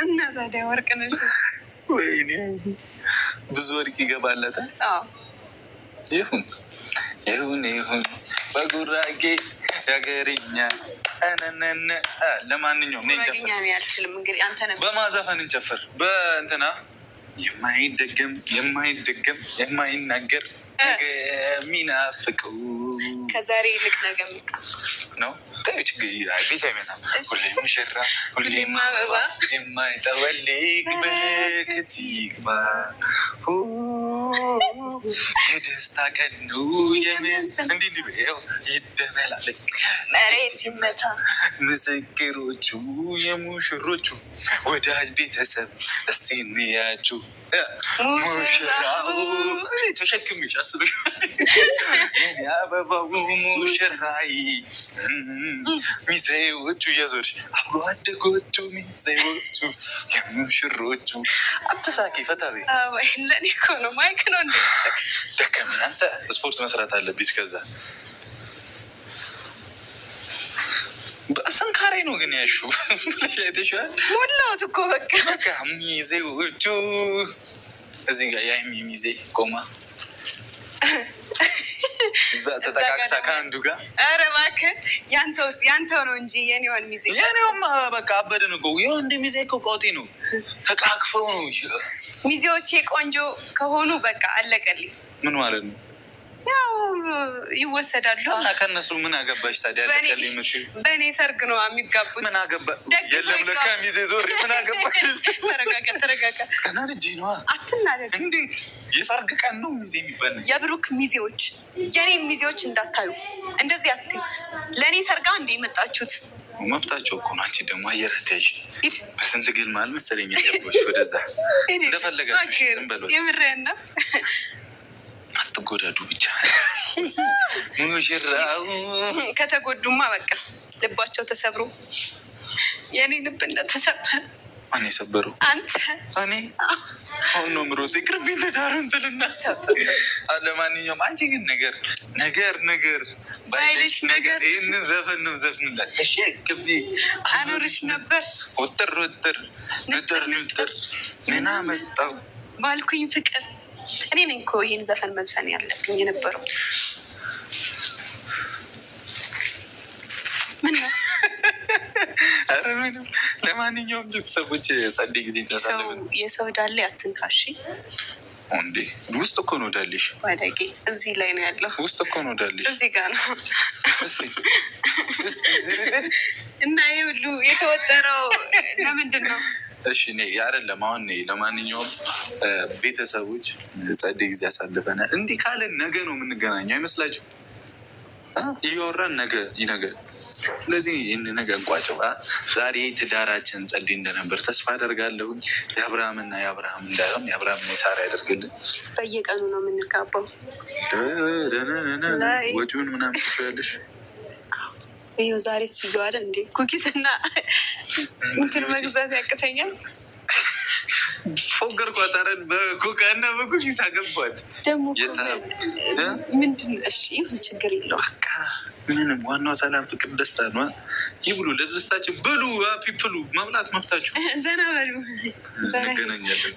እና ታዲያ ወርቅ ነሽ። ወይኔ ብዙ ወርቅ ይገባለታል። ይሁን ይሁን ይሁን በጉራጌ ያገርኛ ነነ። ለማንኛውም በማዘፈን እንጨፍር በእንትና የማይደገም የማይናገር የሚናፍቀው ከዛሬ ይልቅ ነገ ነው። ቤት አይመጣ ሁሌ ሙሽራ ሁሌም አበባ የማይጠወልቅ በረከት ይግባ። የደስታ ቀን ነው እንዲህ ይደበላለቅ መሬት ይመታ ምስክሮቹ የሙሽሮቹ ወዳጅ ቤተሰብ እስቲ እንያችሁ። ሙሽራው ተሸክምሽ አስበሽ አበባው ሙሽራይ ሚዜዎቹ የዞርሽ አብሮ አደጎቹ ሚዜዎቹ የሙሽሮቹ አትሳቂ ፈታቤ ለእኔ እኮ ነው ማይክ ነው እንደ ደከመኝ። አንተ ስፖርት መስራት አለብኝ። እስከዛ በሰንካሬ ነው ግን ያሹ የተሻለ ሞላሁት እኮ በቃ ሚዜዎቹ እዚህ ጋር የሀይሚ ሚዜ ቆማ እዛ ተጠቃቅሳ ከአንዱ ጋር። ኧረ እባክህ ያንተው ነው እንጂ የኔውን ሚዜ የኔውማ በቃ አበድን እኮ የወንድ ሚዜ እኮ ቀውጢ ነው። ተቃቅፈው ነው ሚዜዎቼ ቆንጆ ከሆኑ በቃ አለቀልኝ። ምን ማለት ነው? ያው ይወሰዳሉ። ከእነሱ ምን አገባሽ ታዲያ? አለቀልኝ የምትይው በእኔ ሰርግ ነው የሚጋቡት። ምን አገባ? የለም ለካ ሚዜ ዞር። ምን አገባሽ? ተረጋጋ። ገና ልጅ ነዋ። አትናደድ። እንዴት የሰርግ ቀን ነው ሚዜ የሚባል? የብሩክ ሚዜዎች የኔን ሚዜዎች እንዳታዩ እንደዚህ አትዩ። ለእኔ ሰርጋ እንደ የመጣችሁት መብታቸው እኮ ነው። አንቺ ደግሞ አየር አትያዥ። በስንት ግል መሀል መሰለኝ ገቦች ወደዛ እንደፈለጋችሁ ዝም በሏት። የምሬን ነው። አትጎዳዱ ብቻ። ሙሽራው ከተጎዱማ በቃ ልባቸው ተሰብሮ የኔ ልብ እንደተሰበረ። ማን የሰበረው? አንተ። እኔ አሁን ነው ምሮት ቅርቢን ተዳሩ እንትልና። ለማንኛውም አንቺ ግን ነገር ባይልሽ ነገር ይህን ዘፈን ነው ዘፍንላት። ተሸክሜ አኖርሽ ነበር ውጥር ምን አመጣው ባልኩኝ ፍቅር። እኔ ነኝ እኮ ይህን ዘፈን መዝፈን ያለብኝ የነበረው። ምን ነው? ኧረ ምንም። ለማንኛውም ቤተሰቦች ጸዴ ጊዜ እንዳሳለብን የሰው ዳሌ አትንካሽ እንዴ። ውስጥ እኮ ነው ዳሌሽ። ዋዳጌ እዚህ ላይ ነው ያለው። ውስጥ እኮ ነው ዳሌሽ። እዚህ ጋር ነው እና ይህ ሁሉ የተወጠረው ለምንድን ነው? እሺ እኔ አይደለም አሁን ለማንኛውም ቤተሰቦች ጸዴ ጊዜ ያሳልፈናል። እንዲህ ካለን ነገ ነው የምንገናኘው አይመስላችሁ? እያወራን ነገ ይነገር። ስለዚህ ይህን ነገ እንቋጨው። ዛሬ ትዳራችን ጸዴ እንደነበር ተስፋ አደርጋለሁ። የአብርሃምና የአብርሃም እንዳይሆን የአብርሃምና የሳራ ያደርግልን። በየቀኑ ነው የምንጋባው። ወጪውን ምናምን ትችያለሽ። ይኸው ዛሬ ስዩዋለ እንዴ ኩኪስ እና እንትን መግዛት ያቅተኛል። ፎገርኳት። ኧረ በኮካና በኩኪስ አገባት ደግሞ ምንድን? እሺ ይሁን ችግር የለውም። ምንም ዋናው ሰላም፣ ፍቅር፣ ደስታ ነው። ይብሉ፣ ለደስታችሁ ብሉ። ፒፕሉ መብላት መብታችሁ። ዘና በሉ። እንገናኛለን።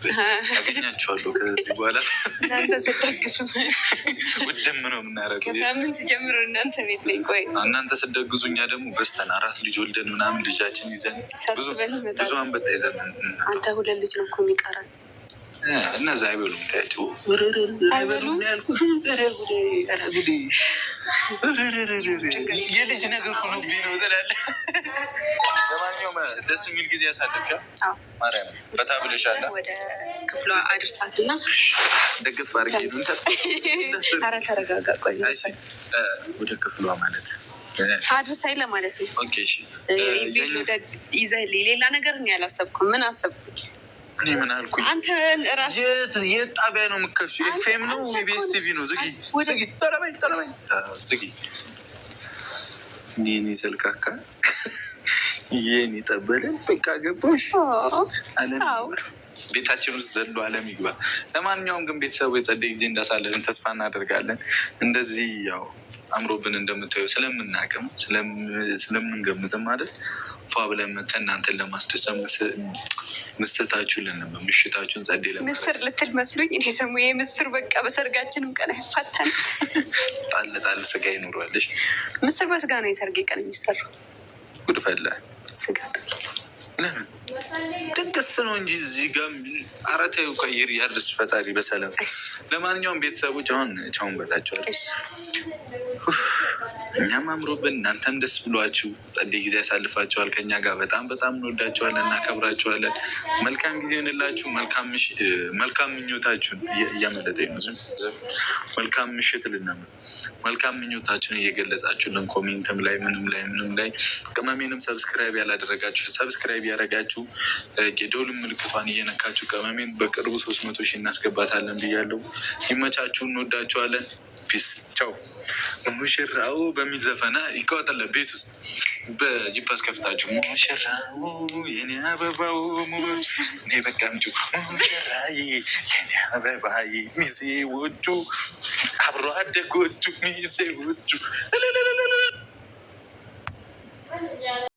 አገኛችኋለሁ ከዚህ በኋላ። እናንተ ስደግሱ ውድም ነው የምናደርገው። ከሳምንት ጀምሮ እናንተ ቤት ላይ ቆይ። እናንተ ስደግዙ እኛ ደግሞ በስተን 4 ልጅ ወልደን ምናምን ልጃችን ይዘን ብዙ አንበጣ ይዘን። አንተ 2 ልጅ ነው እኮ የሚቀረን። እነዛ አይበሉም። ታያቸው አይበሉም ያልኩት የልጅ ነገር ሆኖ ነው ትላለህ። ለማንኛውም ደስ የሚል ጊዜ ያሳለፍሻ ማርያም በታ ብለሻላ። ወደ ክፍሏ አድርሳትና ደግፍ አድርጌ ነው። ኧረ ተረጋጋ። ቆይ ወደ ክፍሏ ማለት አድርሳይ ለማለት ነው። ኦኬ እሺ። ይዘህልኝ ሌላ ነገር ነው ያላሰብኩም። ምን አሰብኩኝ? እኔ ምን አልኩኝ? አንተ ራስ የት ጣቢያ ነው የምከፍሺው? ኤፍኤም ነው ኢቢኤስ ቲቪ ነው? ዝጊ ጠረበኝ ዝጊ። የኔ ሰልካካ የኔ ጠበለን በቃ ገባሽ አለም ቤታችን ውስጥ ዘሎ አለም ይግባ። ለማንኛውም ግን ቤተሰቡ የጸደይ ጊዜ እንዳሳለፍን ተስፋ እናደርጋለን። እንደዚህ ያው አምሮብን እንደምታዩ ስለምናቅም ስለምንገምትም አይደል ፏ ብለን መተን እናንተን ለማስደሰት ምስተታችሁልን ነበር። ምሽታችሁን ጸዴ ምስር ልትል መስሉኝ። እኔ ደግሞ ይህ ምስር በቃ በሰርጋችንም ቀን አይፋታን። ጣል ጣል ስጋ ይኖረዋለሽ። ምስር በስጋ ነው የሰርጌ ቀን የሚሰራው። ጉድ ፈላ ስጋ ለምን ደስ ነው እንጂ እዚህ ጋር አረታዊ ቀይር ያድርስ ፈጣሪ በሰላም። ለማንኛውም ቤተሰቦች አሁን ቻውን በላቸዋል። እኛም አምሮብን እናንተም ደስ ብሏችሁ ጸዴ ጊዜ ያሳልፋችኋል ከኛ ጋር። በጣም በጣም እንወዳችኋለን፣ እናከብራችኋለን። መልካም ጊዜ ሆንላችሁ። መልካም ምኞታችሁን እያመለጠኝ ነው። መልካም ምሽት ልናምን መልካም ምኞታችሁን እየገለጻችሁልን ኮሜንትም ላይ ምንም ላይ ቅመሜንም ሰብስክራይብ ያላደረጋችሁ ሰብስክራይብ ያደረጋችሁ የደውል ምልክቷን እየነካችሁ ቅመሜን በቅርቡ 300 ሺህ እናስገባታለን ብያለሁ። ይመቻችሁ፣ እንወዳችኋለን። ፒስ ቻው። ሙሽራው በሚል ዘፈና ይቀወጠለ ቤት ውስጥ በጂፓስ ከፍታችሁ ሙሽራው የኔ አበባው እኔ በቃ ምጩ ሙሽራዬ የኔ አበባዬ ሚዜዎቹ አብሮ አደጎቹ ሚዜዎቹ